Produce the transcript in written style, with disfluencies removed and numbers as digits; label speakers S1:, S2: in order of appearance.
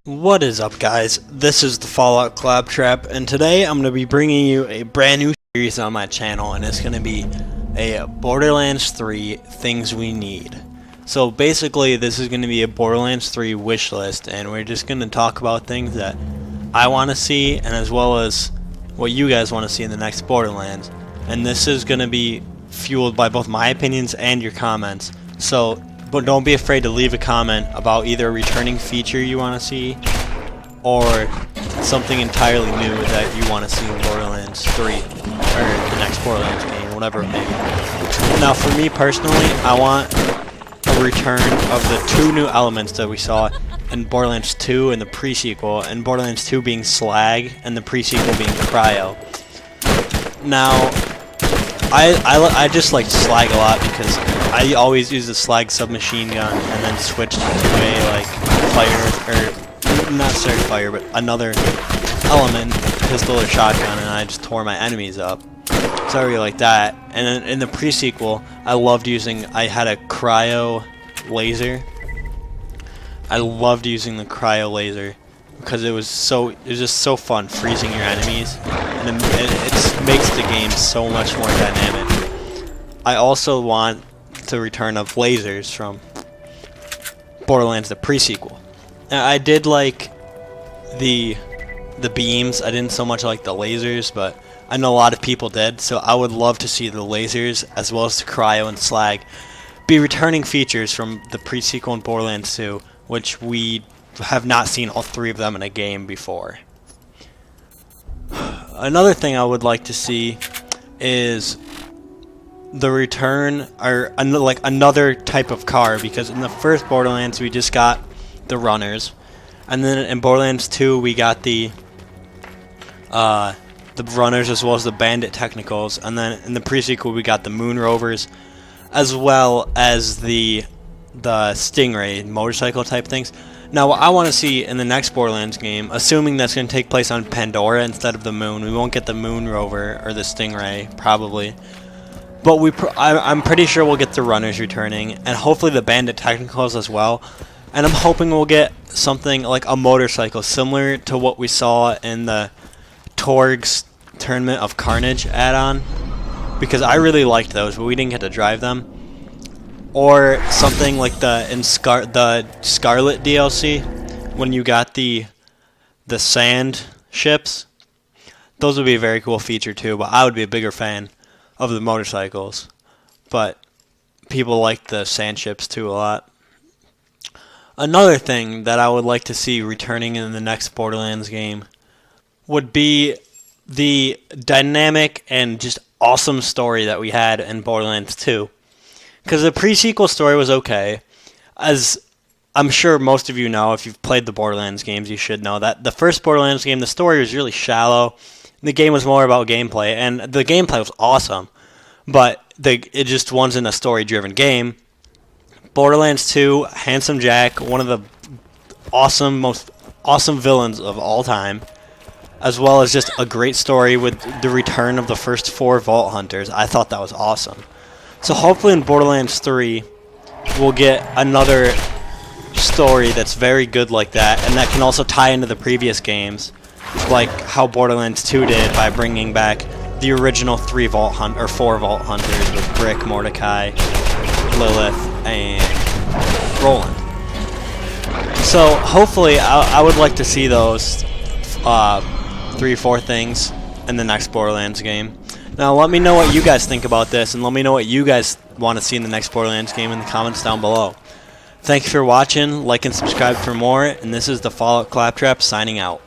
S1: What is up, guys? This is the Fallout Claptrap, and today I'm going to be bringing you a brand new series on my channel, and it's going to be a Borderlands 3 Things We Need. So basically, this is going to be a Borderlands 3 wish list, and we're just going to talk about things that I want to see, and as well as what you guys want to see in the next Borderlands. And this is going to be fueled by both my opinions and your comments. But don't be afraid to leave a comment about either a returning feature you want to see or something entirely new that you want to see in Borderlands 3 or the next Borderlands game, whatever it may be. Now, for me personally, I want a return of the two new elements that we saw in Borderlands 2 and the pre-sequel, and Borderlands 2 being Slag and the pre-sequel being Cryo. Now, I just like Slag a lot because I always use the Slag submachine gun and then switch to a like fire, or not certain fire, but another element, pistol or shotgun, and I just tore my enemies up. So I really like that. And then in the pre-sequel, I had a cryo laser. I loved using the cryo laser because it was just so fun freezing your enemies, and it makes the game so much more dynamic. I also want the return of lasers from Borderlands the pre-sequel. Now, I did like the beams. I didn't so much like the lasers, but I know a lot of people did, so I would love to see the lasers as well as the cryo and slag be returning features from the pre-sequel and Borderlands 2, which we have not seen all three of them in a game before. Another thing I would like to see is the return, or like another type of car, because in the first Borderlands we just got the runners, and then in Borderlands 2 we got the runners as well as the bandit technicals, and then in the pre-sequel we got the moon rovers as well as the Stingray motorcycle type things. Now, what I want to see in the next Borderlands game, assuming that's going to take place on Pandora instead of the moon, we won't get the moon rover or the Stingray probably, but I'm pretty sure we'll get the runners returning, and hopefully the bandit technicals as well. And I'm hoping we'll get something like a motorcycle similar to what we saw in the Torg's Tournament of Carnage add-on, because I really liked those, but we didn't get to drive them. Or something like the Scarlet DLC, when you got the sand ships. Those would be a very cool feature too, but I would be a bigger fan of the motorcycles. But people like the sand ships too a lot. Another thing that I would like to see returning in the next Borderlands game would be the dynamic and just awesome story that we had in Borderlands 2. Because the pre-sequel story was okay. As I'm sure most of you know, if you've played the Borderlands games, you should know that the first Borderlands game, the story was really shallow. The game was more about gameplay, and the gameplay was awesome. But it just wasn't a story-driven game. Borderlands 2, Handsome Jack, one of the most awesome villains of all time, as well as just a great story with the return of the first 4 Vault Hunters. I thought that was awesome. So hopefully in Borderlands 3, we'll get another story that's very good like that, and that can also tie into the previous games, like how Borderlands 2 did by bringing back the original 4 Vault Hunters with Brick, Mordecai, Lilith, and Roland. So hopefully I would like to see those 3-4 things in the next Borderlands game. Now let me know what you guys think about this, and let me know what you guys want to see in the next Borderlands game in the comments down below. Thanks for watching, like and subscribe for more, and this is the Fallout Claptrap signing out.